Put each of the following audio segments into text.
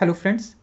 Hello friends,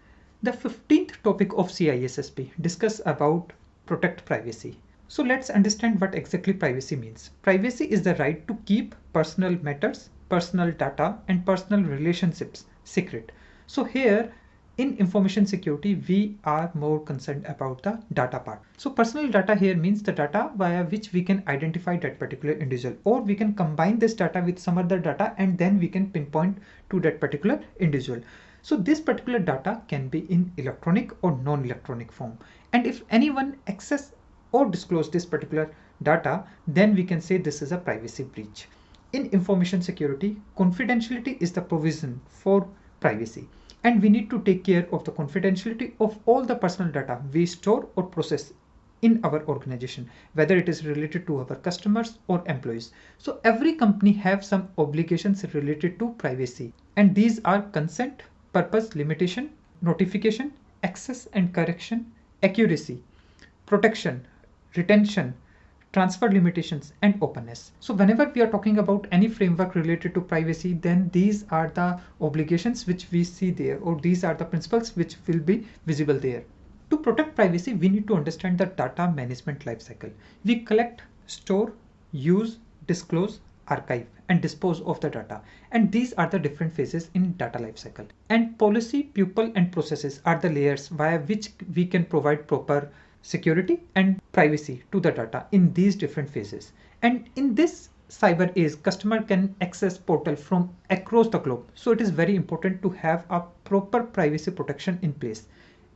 the 15th topic of CISSP discuss about protect privacy. So let's understand what exactly privacy means. Privacy is the right to keep personal matters, personal data and personal relationships secret. So here in information security, we are more concerned about the data part. So personal data here means the data via which we can identify that particular individual, or we can combine this data with some other data and then we can pinpoint to that particular individual. So this particular data can be in electronic or non-electronic form. And if anyone access or disclose this particular data, then we can say this is a privacy breach. In information security, confidentiality is the provision for privacy. And we need to take care of the confidentiality of all the personal data we store or process in our organization, whether it is related to our customers or employees. So every company have some obligations related to privacy, and these are consent, purpose, limitation, notification, access and correction, accuracy, protection, retention, transfer limitations and openness. So whenever we are talking about any framework related to privacy, then these are the obligations which we see there, or these are the principles which will be visible there. To protect privacy, we need to understand the data management lifecycle. We collect, store, use, disclose, archive, and dispose of the data. And these are the different phases in data lifecycle. And policy, people, and processes are the layers via which we can provide proper security and privacy to the data in these different phases. And in this cyber age, customer can access portal from across the globe. So it is very important to have a proper privacy protection in place.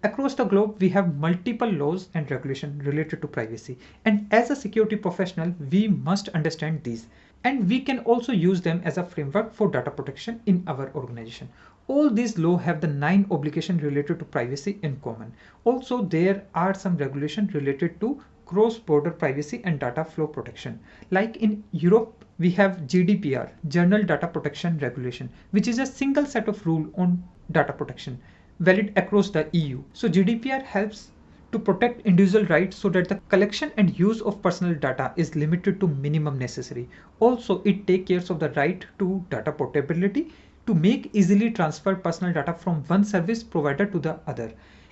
Across the globe, we have multiple laws and regulations related to privacy. And as a security professional, we must understand these. And we can also use them as a framework for data protection in our organization. All these laws have the 9 obligations related to privacy in common. Also, there are some regulations related to cross-border privacy and data flow protection. Like in Europe, we have GDPR, General Data Protection Regulation, which is a single set of rules on data protection, valid across the EU. So GDPR helps to protect individual rights so that the collection and use of personal data is limited to minimum necessary. Also, it takes care of the right to data portability to make easily transfer personal data from one service provider to the other.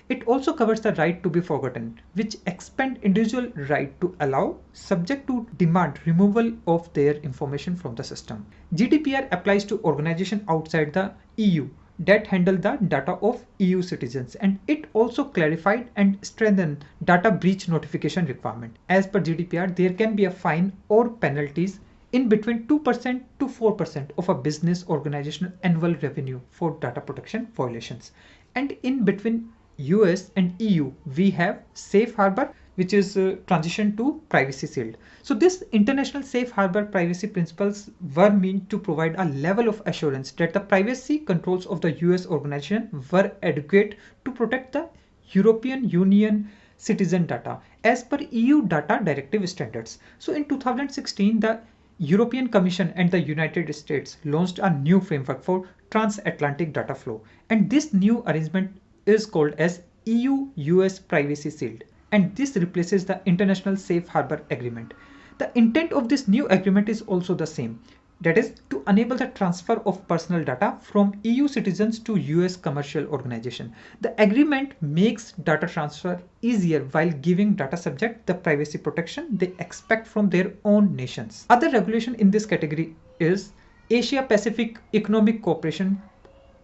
It also covers the right to be forgotten, which expand individual right to allow, subject to demand removal of their information from the system. GDPR applies to organizations outside the EU that handle the data of EU citizens, and it also clarified and strengthened data breach notification requirement. As per GDPR, there can be a fine or penalties in between 2% to 4% of a business organizational annual revenue for data protection violations. And in between US and EU, we have Safe Harbor, which is transition to Privacy Shield. So this international safe harbor privacy principles were meant to provide a level of assurance that the privacy controls of the US organization were adequate to protect the European Union citizen data as per EU data directive standards. So in 2016, the European Commission and the United States launched a new framework for transatlantic data flow, and this new arrangement is called as EU-US Privacy Shield, and this replaces the International Safe Harbor Agreement. The intent of this new agreement is also the same, that is to enable the transfer of personal data from EU citizens to US commercial organization. The agreement makes data transfer easier while giving data subject the privacy protection they expect from their own nations. Other regulation in this category is Asia Pacific Economic Cooperation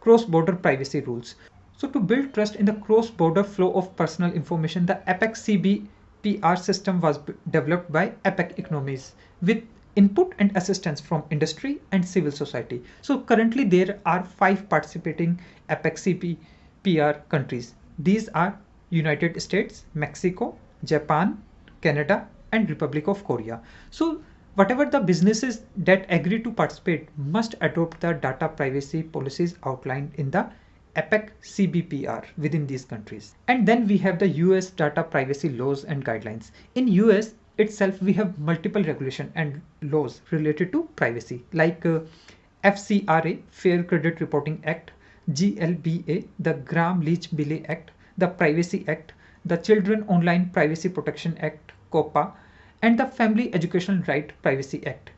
cross-border privacy rules. So to build trust in the cross-border flow of personal information, the APEC CBPR system was developed by APEC Economies with input and assistance from industry and civil society. So currently there are 5 participating APEC CBPR countries. These are United States, Mexico, Japan, Canada, and Republic of Korea. So whatever the businesses that agree to participate must adopt the data privacy policies outlined in the APEC CBPR within these countries. And then we have the US data privacy laws and guidelines. In US itself, we have multiple regulation and laws related to privacy, like FCRA, Fair Credit Reporting Act, GLBA, the Gramm-Leach-Bliley Act, the Privacy Act, the Children Online Privacy Protection Act, COPPA, and the Family Educational Right Privacy Act,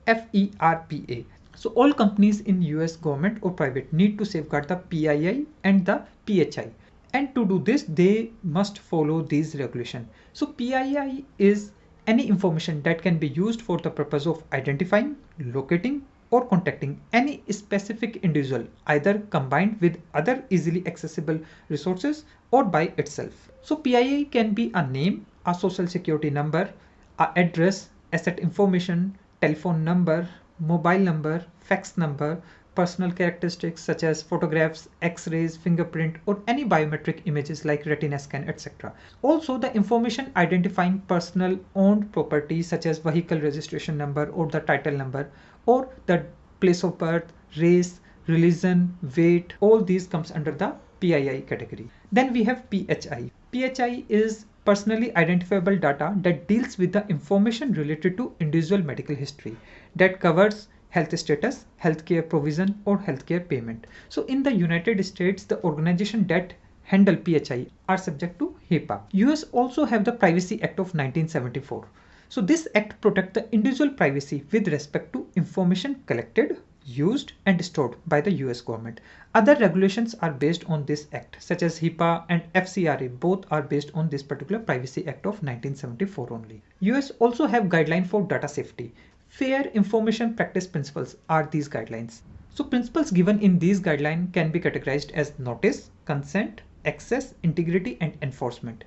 FERPA. So all companies in US government or private need to safeguard the PII and the PHI. And to do this, they must follow these regulations. So PII is any information that can be used for the purpose of identifying, locating, or contacting any specific individual, either combined with other easily accessible resources or by itself. So PII can be a name, a social security number, a address, asset information, telephone number, mobile number, fax number, personal characteristics such as photographs, x-rays, fingerprint, or any biometric images like retina scan, etc. Also, the information identifying personal owned property such as vehicle registration number or the title number, or the place of birth, race, religion, weight, all these comes under the PII category. Then we have PHI. PHI is personally identifiable data that deals with the information related to individual medical history, that covers health status, healthcare provision, or healthcare payment. So in the United States, the organization that handle PHI are subject to HIPAA. US also have the Privacy Act of 1974. So this act protects the individual privacy with respect to information collected, used, and stored by the US government. Other regulations are based on this act, such as HIPAA and FCRA. Both are based on this particular Privacy Act of 1974 only. US also have guidelines for data safety. Fair information practice principles are these guidelines. So principles given in these guidelines can be categorized as notice, consent, access, integrity, and enforcement.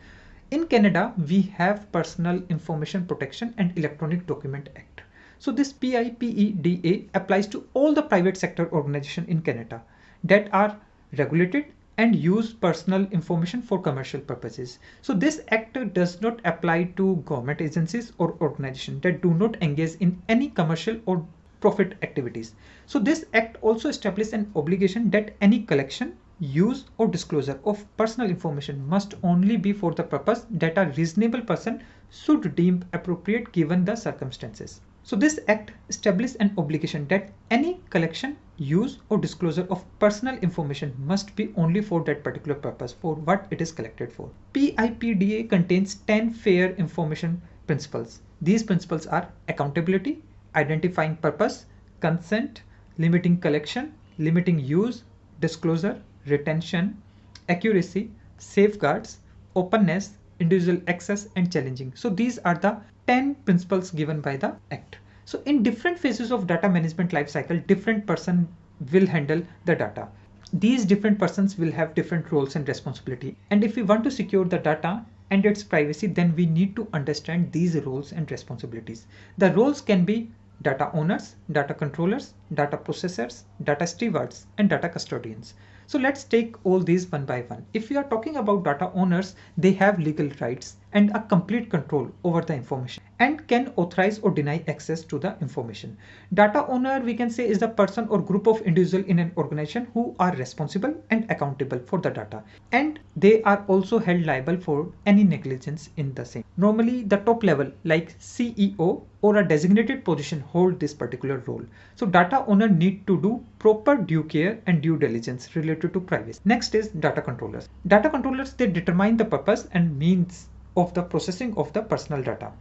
In Canada, we have Personal Information Protection and Electronic Document Act. So this PIPEDA applies to all the private sector organizations in Canada that are regulated and use personal information for commercial purposes. So this act does not apply to government agencies or organizations that do not engage in any commercial or profit activities. So this act also establishes an obligation that any collection, use, or disclosure of personal information must only be for the purpose that a reasonable person should deem appropriate given the circumstances. So this act establishes an obligation that any collection, use, or disclosure of personal information must be only for that particular purpose, for what it is collected for. PIPDA contains 10 fair information principles. These principles are accountability, identifying purpose, consent, limiting collection, limiting use, disclosure, retention, accuracy, safeguards, openness, individual access, and challenging. So these are the 10 principles given by the act. So in different phases of data management lifecycle, different person will handle the data. These different persons will have different roles and responsibility. And if we want to secure the data and its privacy, then we need to understand these roles and responsibilities. The roles can be data owners, data controllers, data processors, data stewards, and data custodians. So let's take all these one by one. If we are talking about data owners, they have legal rights and a complete control over the information and can authorize or deny access to the information. Data owner, we can say, is the person or group of individuals in an organization who are responsible and accountable for the data, and they are also held liable for any negligence in the same. Normally the top level like CEO or a designated position hold this particular role. So data owner need to do proper due care and due diligence related to privacy. Next is data controllers. Data controllers, they determine the purpose and means of the processing of the personal data.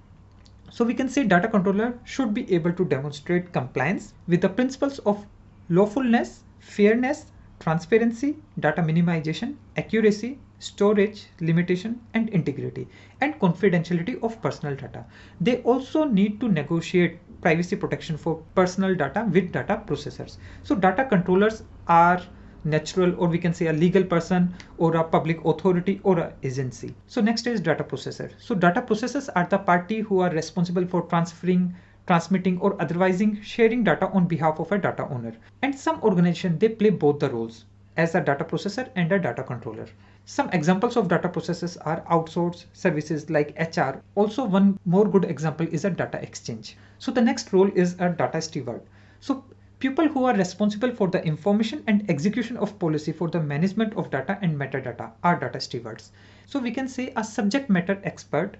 So we can say data controller should be able to demonstrate compliance with the principles of lawfulness, fairness, transparency, data minimization, accuracy, storage, limitation, and integrity, and confidentiality of personal data. They also need to negotiate privacy protection for personal data with data processors. So data controllers are natural, or we can say a legal person or a public authority or an agency. So next is data processor. So data processors are the party who are responsible for transferring, transmitting, or otherwise sharing data on behalf of a data owner. And some organization, they play both the roles as a data processor and a data controller. Some examples of data processors are outsourced services like HR. Also, one more good example is a data exchange. So the next role is a data steward. So people who are responsible for the information and execution of policy for the management of data and metadata are data stewards. So we can say a subject matter expert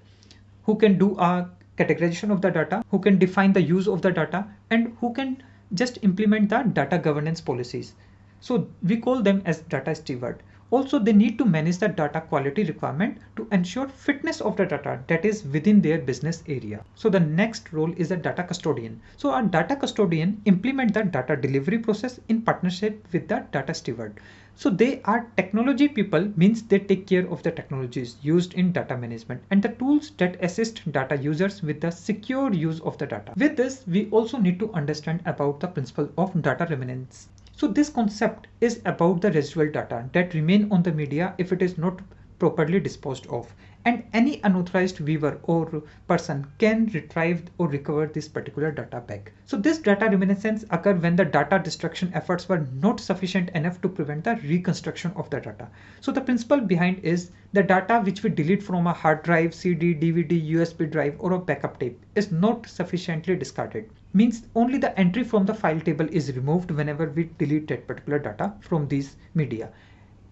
who can do a categorization of the data, who can define the use of the data, and who can just implement the data governance policies. So we call them as data steward. Also, they need to manage the data quality requirement to ensure fitness of the data that is within their business area. So the next role is a data custodian. So a data custodian implement the data delivery process in partnership with the data steward. So they are technology people, means they take care of the technologies used in data management and the tools that assist data users with the secure use of the data. With this, we also need to understand about the principle of data remnants. So this concept is about the residual data that remain on the media if it is not properly disposed of, and any unauthorized viewer or person can retrieve or recover this particular data back. So this data reminiscence occur when the data destruction efforts were not sufficient enough to prevent the reconstruction of the data. So the principle behind is the data which we delete from a hard drive, CD, DVD, USB drive or a backup tape is not sufficiently discarded. Means only the entry from the file table is removed whenever we delete that particular data from these media,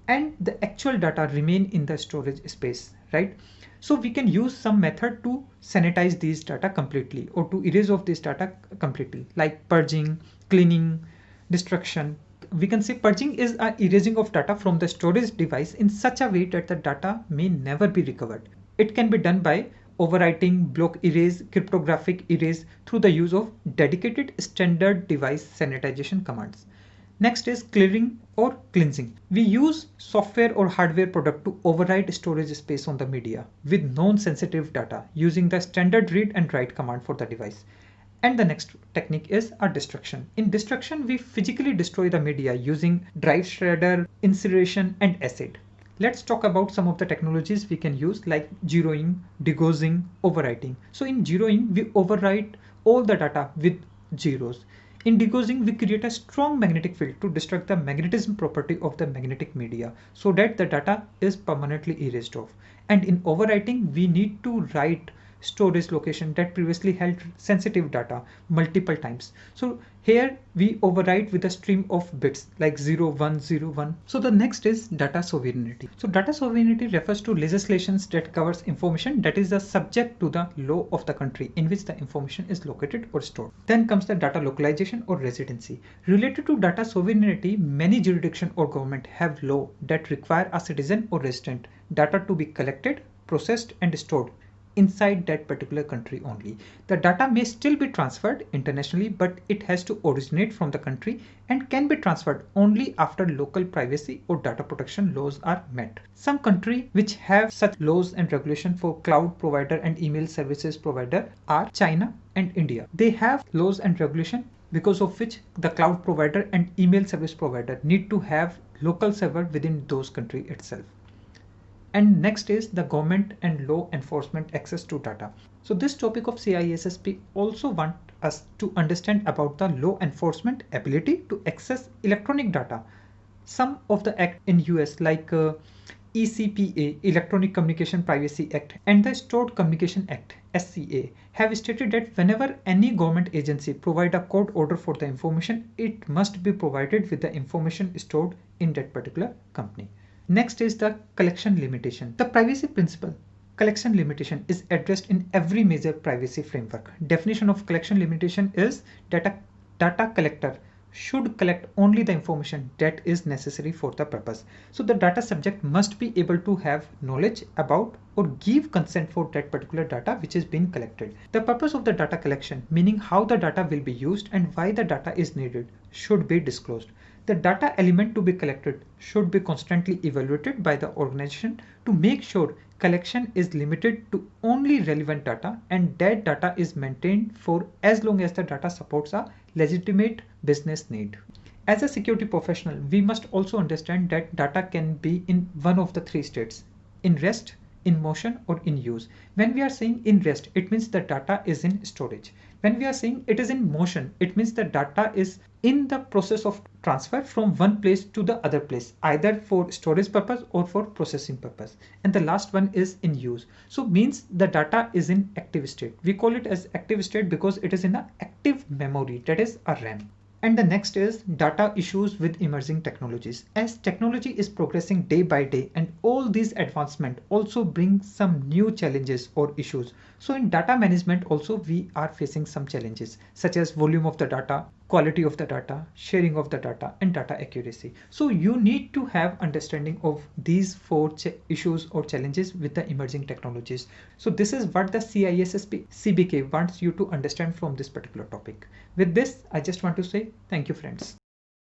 and the actual data remain in the storage space, right? So we can use some method to sanitize these data completely or to erase off this data completely, like purging, cleaning, destruction. We can say purging is a erasing of data from the storage device in such a way that the data may never be recovered. It can be done by overwriting, block erase, cryptographic erase through the use of dedicated standard device sanitization commands. Next is clearing or cleansing. We use software or hardware product to override storage space on the media with non-sensitive data using the standard read and write command for the device. And the next technique is a destruction. In destruction, we physically destroy the media using drive shredder, incineration, and acid. Let's talk about some of the technologies we can use, like zeroing, degaussing, overwriting. So in zeroing, we overwrite all the data with zeros. In degaussing, we create a strong magnetic field to destruct the magnetism property of the magnetic media so that the data is permanently erased off. And in overwriting, we need to write storage location that previously held sensitive data multiple times. So here we overwrite with a stream of bits like 0101. So the next is data sovereignty. So data sovereignty refers to legislations that covers information that is the subject to the law of the country in which the information is located or stored. Then comes the data localization or residency. Related to data sovereignty, many jurisdiction or government have law that require a citizen or resident data to be collected, processed and stored inside that particular country only. The data may still be transferred internationally, but it has to originate from the country and can be transferred only after local privacy or data protection laws are met. Some countries which have such laws and regulation for cloud provider and email services provider are China and India. They have laws and regulation because of which the cloud provider and email service provider need to have local server within those country itself. And next is the government and law enforcement access to data. So this topic of CISSP also want us to understand about the law enforcement ability to access electronic data. Some of the act in US like ECPA, Electronic Communication Privacy Act, and the Stored Communication Act, SCA, have stated that whenever any government agency provide a court order for the information, it must be provided with the information stored in that particular company. Next is the collection limitation. The privacy principle, collection limitation, is addressed in every major privacy framework. Definition of collection limitation is that a data collector should collect only the information that is necessary for the purpose. So the data subject must be able to have knowledge about or give consent for that particular data which is being collected. The purpose of the data collection, meaning how the data will be used and why the data is needed, should be disclosed. The data element to be collected should be constantly evaluated by the organization to make sure collection is limited to only relevant data and that data is maintained for as long as the data supports a legitimate business need. As a security professional, we must also understand that data can be in one of the three states: in rest, in motion, or in use. When we are saying in rest, it means the data is in storage. When we are saying it is in motion, it means the data is in the process of transfer from one place to the other place, either for storage purpose or for processing purpose. And the last one is in use. So means the data is in active state. We call it as active state because it is in an active memory, that is a RAM. And the next is data issues with emerging technologies. As technology is progressing day by day, and all these advancements also bring some new challenges or issues. So in data management also we are facing some challenges such as volume of the data, quality of the data, sharing of the data, and data accuracy. So you need to have understanding of these four issues or challenges with the emerging technologies. So this is what the CISSP CBK wants you to understand from this particular topic. With this, I just want to say thank you, friends.